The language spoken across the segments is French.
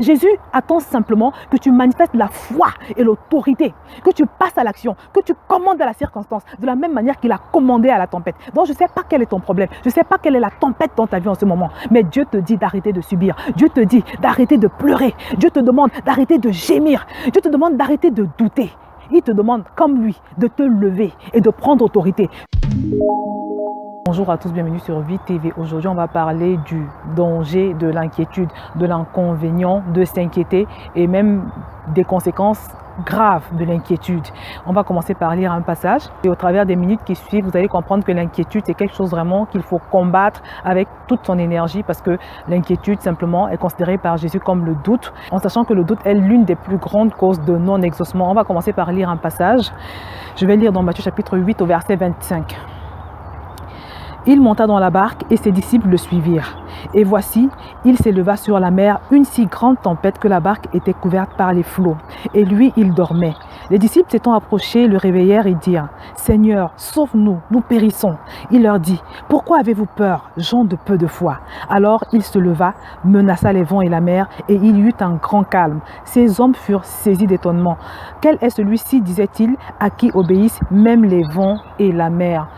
Jésus attend simplement que tu manifestes la foi et l'autorité, que tu passes à l'action, que tu commandes à la circonstance, de la même manière qu'il a commandé à la tempête. Donc je ne sais pas quel est ton problème, je ne sais pas quelle est la tempête dans ta vie en ce moment, mais Dieu te dit d'arrêter de subir, Dieu te dit d'arrêter de pleurer, Dieu te demande d'arrêter de gémir, Dieu te demande d'arrêter de douter. Il te demande, comme lui, de te lever et de prendre autorité. Bonjour à tous, bienvenue sur Vie TV. Aujourd'hui, on va parler du danger de l'inquiétude, de l'inconvénient de s'inquiéter et même des conséquences graves de l'inquiétude. On va commencer par lire un passage et au travers des minutes qui suivent, vous allez comprendre que l'inquiétude, c'est quelque chose vraiment qu'il faut combattre avec toute son énergie parce que l'inquiétude, simplement, est considérée par Jésus comme le doute, en sachant que le doute est l'une des plus grandes causes de non-exaucement. On va commencer par lire un passage. Je vais lire dans Matthieu chapitre 8 au verset 25. Il monta dans la barque et ses disciples le suivirent. Et voici, il s'éleva sur la mer une si grande tempête que la barque était couverte par les flots. Et lui, il dormait. Les disciples s'étant approchés, le réveillèrent et dirent, « Seigneur, sauve-nous, nous périssons. » Il leur dit, « Pourquoi avez-vous peur, gens de peu de foi ?» Alors il se leva, menaça les vents et la mer, et il y eut un grand calme. Ces hommes furent saisis d'étonnement. « Quel est celui-ci, disait-il, à qui obéissent même les vents et la mer ?»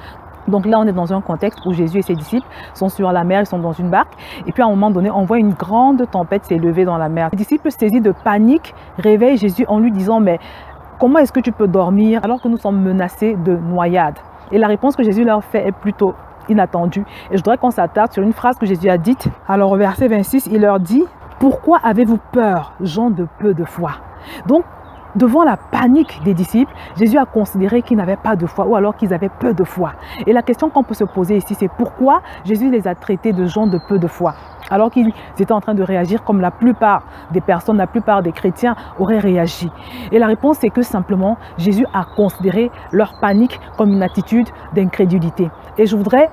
Donc là, on est dans un contexte où Jésus et ses disciples sont sur la mer, ils sont dans une barque. Et puis à un moment donné, on voit une grande tempête s'élever dans la mer. Les disciples, saisis de panique, réveillent Jésus en lui disant « Mais comment est-ce que tu peux dormir alors que nous sommes menacés de noyade ?» Et la réponse que Jésus leur fait est plutôt inattendue. Et je voudrais qu'on s'attarde sur une phrase que Jésus a dite. Alors au verset 26, il leur dit « Pourquoi avez-vous peur, gens de peu de foi ?» Donc, devant la panique des disciples, Jésus a considéré qu'ils n'avaient pas de foi ou alors qu'ils avaient peu de foi. Et la question qu'on peut se poser ici, c'est pourquoi Jésus les a traités de gens de peu de foi alors qu'ils étaient en train de réagir comme la plupart des personnes, la plupart des chrétiens auraient réagi. Et la réponse, c'est que simplement, Jésus a considéré leur panique comme une attitude d'incrédulité. Et je voudrais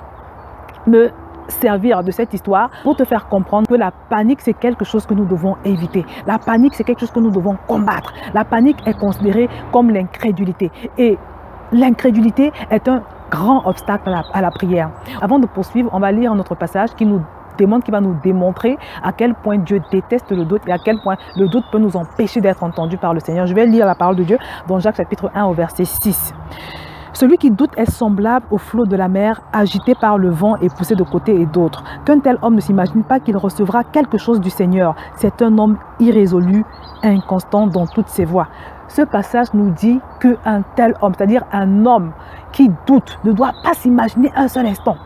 me servir de cette histoire pour te faire comprendre que la panique, c'est quelque chose que nous devons éviter. La panique, c'est quelque chose que nous devons combattre. La panique est considérée comme l'incrédulité. Et l'incrédulité est un grand obstacle à la prière. Avant de poursuivre, on va lire notre passage qui va nous démontrer à quel point Dieu déteste le doute et à quel point le doute peut nous empêcher d'être entendus par le Seigneur. Je vais lire la parole de Dieu dans Jacques chapitre 1 au verset 6. Celui qui doute est semblable au flot de la mer, agité par le vent et poussé de côté et d'autre. Qu'un tel homme ne s'imagine pas qu'il recevra quelque chose du Seigneur. C'est un homme irrésolu, inconstant dans toutes ses voies. Ce passage nous dit qu'un tel homme, c'est-à-dire un homme qui doute, ne doit pas s'imaginer un seul instant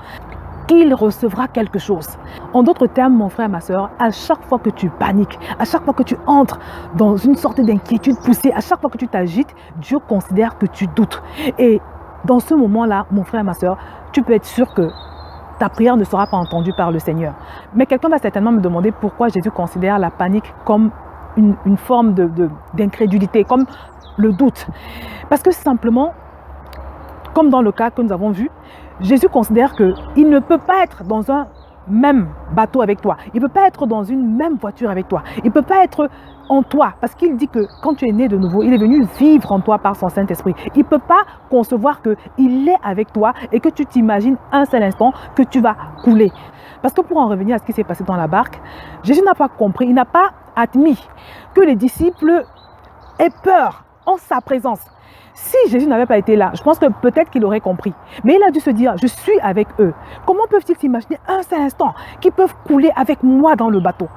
qu'il recevra quelque chose. En d'autres termes, mon frère, ma soeur, à chaque fois que tu paniques, à chaque fois que tu entres dans une sorte d'inquiétude poussée, à chaque fois que tu t'agites, Dieu considère que tu doutes. Et dans ce moment-là, mon frère, ma soeur, tu peux être sûr que ta prière ne sera pas entendue par le Seigneur. Mais quelqu'un va certainement me demander pourquoi Jésus considère la panique comme une forme d'incrédulité, comme le doute. Parce que simplement, comme dans le cas que nous avons vu, Jésus considère qu'il ne peut pas être dans un même bateau avec toi. Il ne peut pas être dans une même voiture avec toi. Il ne peut pas être en toi. Parce qu'il dit que quand tu es né de nouveau, il est venu vivre en toi par son Saint-Esprit. Il ne peut pas concevoir qu'il est avec toi et que tu t'imagines un seul instant que tu vas couler. Parce que pour en revenir à ce qui s'est passé dans la barque, Jésus n'a pas compris, il n'a pas admis que les disciples aient peur en sa présence. Si Jésus n'avait pas été là, je pense que peut-être qu'il aurait compris. Mais il a dû se dire, je suis avec eux. Comment peuvent-ils s'imaginer un seul instant qu'ils peuvent couler avec moi dans le bateau?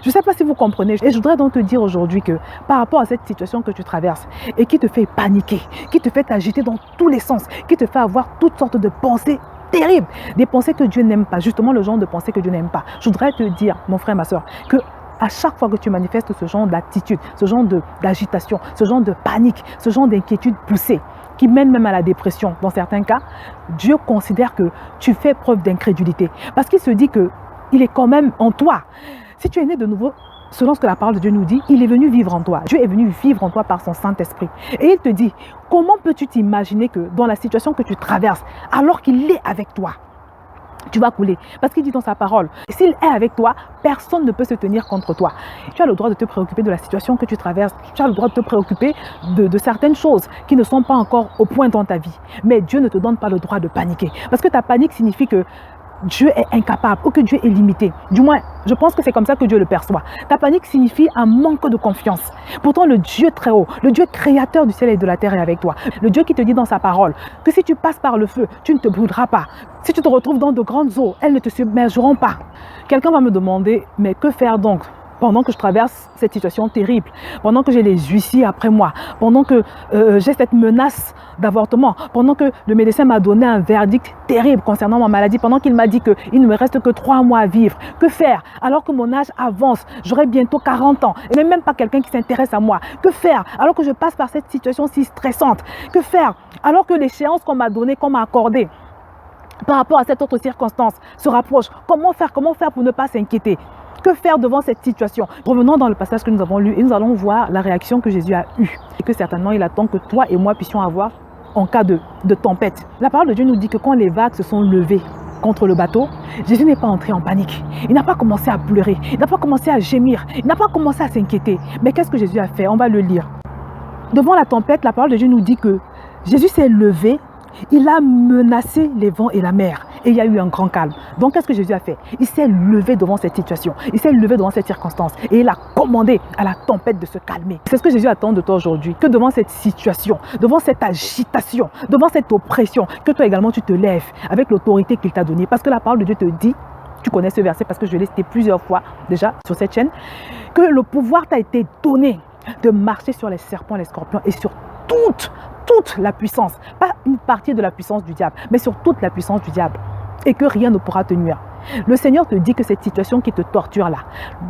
Je ne sais pas si vous comprenez. Et je voudrais donc te dire aujourd'hui que par rapport à cette situation que tu traverses et qui te fait paniquer, qui te fait agiter dans tous les sens, qui te fait avoir toutes sortes de pensées terribles, des pensées que Dieu n'aime pas, justement le genre de pensées que Dieu n'aime pas. Je voudrais te dire, mon frère, ma soeur, que à chaque fois que tu manifestes ce genre d'attitude, ce genre d'agitation, ce genre de panique, ce genre d'inquiétude poussée, qui mène même à la dépression dans certains cas, Dieu considère que tu fais preuve d'incrédulité. Parce qu'il se dit qu'il est quand même en toi. Si tu es né de nouveau, selon ce que la parole de Dieu nous dit, il est venu vivre en toi. Dieu est venu vivre en toi par son Saint-Esprit. Et il te dit, comment peux-tu t'imaginer que dans la situation que tu traverses, alors qu'il est avec toi, tu vas couler. Parce qu'il dit dans sa parole, s'il est avec toi, personne ne peut se tenir contre toi. Tu as le droit de te préoccuper de la situation que tu traverses. Tu as le droit de te préoccuper de certaines choses qui ne sont pas encore au point dans ta vie. Mais Dieu ne te donne pas le droit de paniquer. Parce que ta panique signifie que Dieu est incapable ou que Dieu est limité. Du moins, je pense que c'est comme ça que Dieu le perçoit. Ta panique signifie un manque de confiance. Pourtant, le Dieu très haut, le Dieu créateur du ciel et de la terre est avec toi. Le Dieu qui te dit dans sa parole que si tu passes par le feu, tu ne te brûleras pas. Si tu te retrouves dans de grandes eaux, elles ne te submergeront pas. Quelqu'un va me demander, mais que faire donc ? Pendant que je traverse cette situation terrible, pendant que j'ai les huissiers après moi, pendant que j'ai cette menace d'avortement, pendant que le médecin m'a donné un verdict terrible concernant ma maladie, pendant qu'il m'a dit qu'il ne me reste que 3 mois à vivre, que faire alors que mon âge avance, j'aurai bientôt 40 ans et même pas quelqu'un qui s'intéresse à moi, que faire alors que je passe par cette situation si stressante, que faire alors que l'échéance qu'on m'a donnée, qu'on m'a accordée par rapport à cette autre circonstance se rapproche, comment faire pour ne pas s'inquiéter? Que faire devant cette situation? Revenons dans le passage que nous avons lu et nous allons voir la réaction que Jésus a eue et que certainement il attend que toi et moi puissions avoir en cas de tempête. La parole de Dieu nous dit que quand les vagues se sont levées contre le bateau, Jésus n'est pas entré en panique. Il n'a pas commencé à pleurer, il n'a pas commencé à gémir, il n'a pas commencé à s'inquiéter. Mais qu'est-ce que Jésus a fait? On va le lire. Devant la tempête, la parole de Dieu nous dit que Jésus s'est levé, il a menacé les vents et la mer. Et il y a eu un grand calme. Donc, qu'est-ce que Jésus a fait? Il s'est levé devant cette situation. Il s'est levé devant cette circonstance. Et il a commandé à la tempête de se calmer. C'est ce que Jésus attend de toi aujourd'hui. Que devant cette situation, devant cette agitation, devant cette oppression, que toi également tu te lèves avec l'autorité qu'il t'a donnée. Parce que la parole de Dieu te dit, tu connais ce verset parce que je l'ai cité plusieurs fois déjà sur cette chaîne, que le pouvoir t'a été donné de marcher sur les serpents, les scorpions et sur toute la puissance. Pas une partie de la puissance du diable, mais sur toute la puissance du diable. Et que rien ne pourra te nuire. Le Seigneur te dit que cette situation qui te torture là,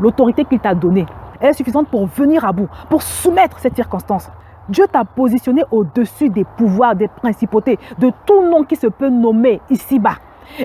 l'autorité qu'il t'a donnée, elle est suffisante pour venir à bout, pour soumettre cette circonstance. Dieu t'a positionné au-dessus des pouvoirs, des principautés, de tout nom qui se peut nommer ici-bas.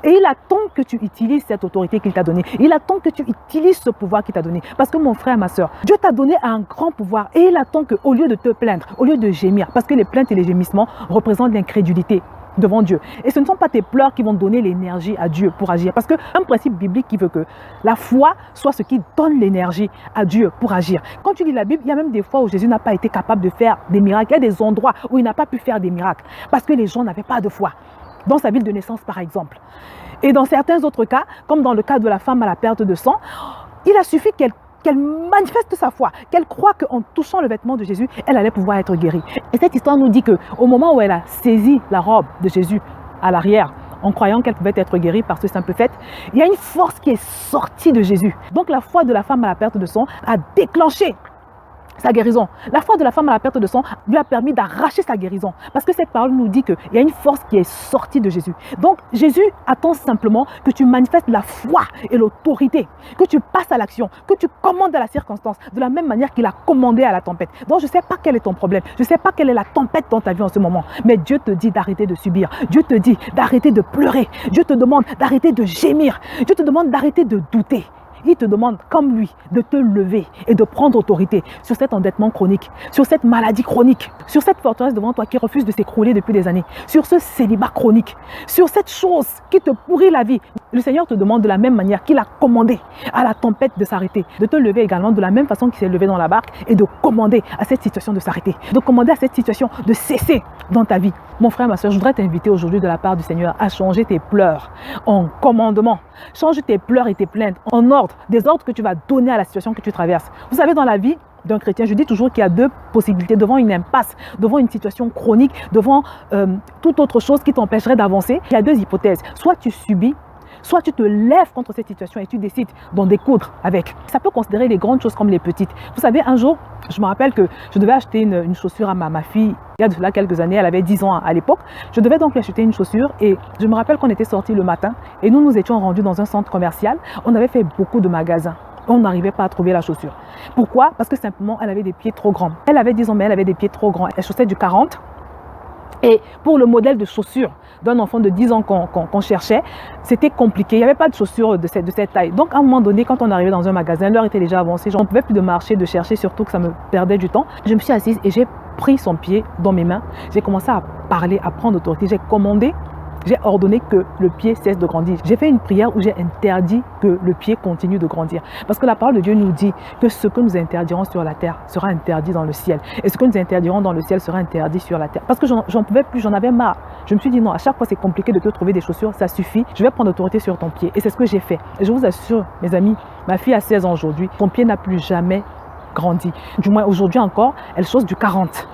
Et il attend que tu utilises cette autorité qu'il t'a donnée. Il attend que tu utilises ce pouvoir qu'il t'a donné. Parce que mon frère, ma soeur, Dieu t'a donné un grand pouvoir. Et il attend qu'au lieu de te plaindre, au lieu de gémir, parce que les plaintes et les gémissements représentent l'incrédulité devant Dieu. Et ce ne sont pas tes pleurs qui vont donner l'énergie à Dieu pour agir. Parce qu'un principe biblique qui veut que la foi soit ce qui donne l'énergie à Dieu pour agir. Quand tu lis la Bible, il y a même des fois où Jésus n'a pas été capable de faire des miracles. Il y a des endroits où il n'a pas pu faire des miracles. Parce que les gens n'avaient pas de foi. Dans sa ville de naissance, par exemple. Et dans certains autres cas, comme dans le cas de la femme à la perte de sang, il a suffi qu'elle manifeste sa foi, qu'elle croit qu'en touchant le vêtement de Jésus, elle allait pouvoir être guérie. Et cette histoire nous dit qu'au moment où elle a saisi la robe de Jésus à l'arrière, en croyant qu'elle pouvait être guérie par ce simple fait, il y a une force qui est sortie de Jésus. Donc la foi de la femme à la perte de sang a déclenché sa guérison. La foi de la femme à la perte de sang lui a permis d'arracher sa guérison. Parce que cette parole nous dit qu'il y a une force qui est sortie de Jésus. Donc Jésus attend simplement que tu manifestes la foi et l'autorité, que tu passes à l'action, que tu commandes à la circonstance de la même manière qu'il a commandé à la tempête. Donc je ne sais pas quel est ton problème, je ne sais pas quelle est la tempête dans ta vie en ce moment, mais Dieu te dit d'arrêter de subir, Dieu te dit d'arrêter de pleurer, Dieu te demande d'arrêter de gémir, Dieu te demande d'arrêter de douter. Il te demande, comme lui, de te lever et de prendre autorité sur cet endettement chronique, sur cette maladie chronique, sur cette forteresse devant toi qui refuse de s'écrouler depuis des années, sur ce célibat chronique, sur cette chose qui te pourrit la vie. Le Seigneur te demande de la même manière qu'il a commandé à la tempête de s'arrêter, de te lever également de la même façon qu'il s'est levé dans la barque et de commander à cette situation de s'arrêter, de commander à cette situation de cesser dans ta vie. Mon frère, ma soeur, je voudrais t'inviter aujourd'hui de la part du Seigneur à changer tes pleurs en commandement. Change tes pleurs et tes plaintes en ordre, des ordres que tu vas donner à la situation que tu traverses. Vous savez, dans la vie d'un chrétien, je dis toujours qu'il y a deux possibilités devant une impasse, devant une situation chronique, devant toute autre chose qui t'empêcherait d'avancer. Il y a deux hypothèses. Soit tu subis, soit tu te lèves contre cette situation et tu décides d'en découdre avec. Ça peut considérer les grandes choses comme les petites. Vous savez, un jour, je me rappelle que je devais acheter une chaussure à ma fille. Il y a de là quelques années, elle avait 10 ans à l'époque. Je devais donc lui acheter une chaussure et je me rappelle qu'on était sortis le matin et nous étions rendus dans un centre commercial. On avait fait beaucoup de magasins. On n'arrivait pas à trouver la chaussure. Pourquoi? Parce que simplement, elle avait des pieds trop grands. Elle avait 10 ans, mais elle avait des pieds trop grands. Elle chaussait du 40. Et pour le modèle de chaussure d'un enfant de 10 ans qu'on cherchait, c'était compliqué. Il n'y avait pas de chaussures de cette taille. Donc, à un moment donné, quand on arrivait dans un magasin, l'heure était déjà avancée. Je ne pouvais plus de marcher, de chercher, surtout que ça me perdait du temps. Je me suis assise et j'ai pris son pied dans mes mains. J'ai commencé à parler, à prendre autorité. J'ai commandé J'ai ordonné que le pied cesse de grandir. J'ai fait une prière où j'ai interdit que le pied continue de grandir. Parce que la parole de Dieu nous dit que ce que nous interdirons sur la terre sera interdit dans le ciel. Et ce que nous interdirons dans le ciel sera interdit sur la terre. Parce que j'en pouvais plus, j'en avais marre. Je me suis dit non, à chaque fois c'est compliqué de te trouver des chaussures, ça suffit. Je vais prendre autorité sur ton pied. Et c'est ce que j'ai fait. Et je vous assure, mes amis, ma fille a 16 ans aujourd'hui. Son pied n'a plus jamais grandi. Du moins aujourd'hui encore, elle chausse du 40.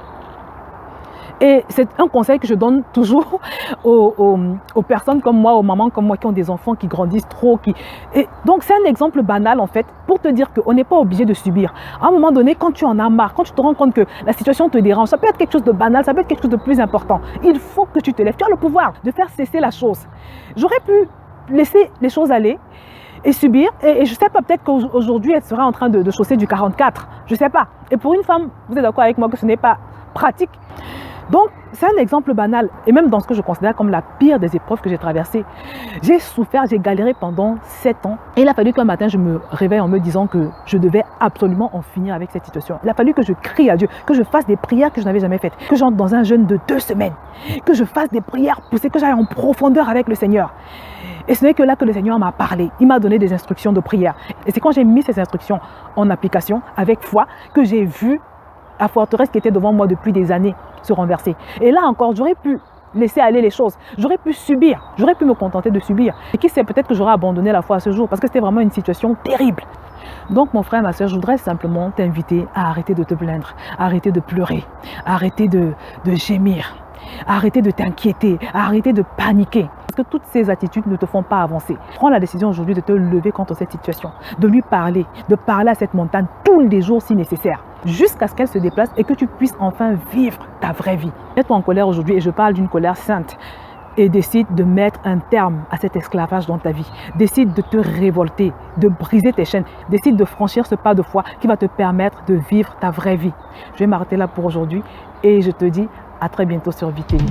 Et c'est un conseil que je donne toujours aux personnes comme moi, aux mamans comme moi qui ont des enfants qui grandissent trop. Et donc c'est un exemple banal en fait pour te dire qu'on n'est pas obligé de subir. À un moment donné, quand tu en as marre, quand tu te rends compte que la situation te dérange, ça peut être quelque chose de banal, ça peut être quelque chose de plus important. Il faut que tu te lèves. Tu as le pouvoir de faire cesser la chose. J'aurais pu laisser les choses aller et subir. Et je ne sais pas, peut-être qu'aujourd'hui, elle sera en train de chausser du 44. Je ne sais pas. Et pour une femme, vous êtes d'accord avec moi que ce n'est pas pratique. Donc, c'est un exemple banal. Et même dans ce que je considère comme la pire des épreuves que j'ai traversées. J'ai souffert, j'ai galéré pendant 7 ans. Et il a fallu qu'un matin, je me réveille en me disant que je devais absolument en finir avec cette situation. Il a fallu que je crie à Dieu, que je fasse des prières que je n'avais jamais faites, que j'entre dans un jeûne de 2 semaines, que je fasse des prières poussées, que j'aille en profondeur avec le Seigneur. Et ce n'est que là que le Seigneur m'a parlé. Il m'a donné des instructions de prière. Et c'est quand j'ai mis ces instructions en application, avec foi, que j'ai vu la forteresse qui était devant moi depuis des années se renverser. Et là encore, j'aurais pu laisser aller les choses. J'aurais pu subir. J'aurais pu me contenter de subir. Et qui sait, peut-être que j'aurais abandonné la foi à ce jour parce que c'était vraiment une situation terrible. Donc mon frère, ma soeur, je voudrais simplement t'inviter à arrêter de te plaindre, à arrêter de pleurer, à arrêter de gémir, à arrêter de t'inquiéter, à arrêter de paniquer. Parce que toutes ces attitudes ne te font pas avancer. Prends la décision aujourd'hui de te lever contre cette situation, de lui parler, de parler à cette montagne tous les jours si nécessaire, jusqu'à ce qu'elle se déplace et que tu puisses enfin vivre ta vraie vie. Mets-toi en colère aujourd'hui et je parle d'une colère sainte. Et décide de mettre un terme à cet esclavage dans ta vie. Décide de te révolter, de briser tes chaînes. Décide de franchir ce pas de foi qui va te permettre de vivre ta vraie vie. Je vais m'arrêter là pour aujourd'hui et je te dis à très bientôt sur Vie TV.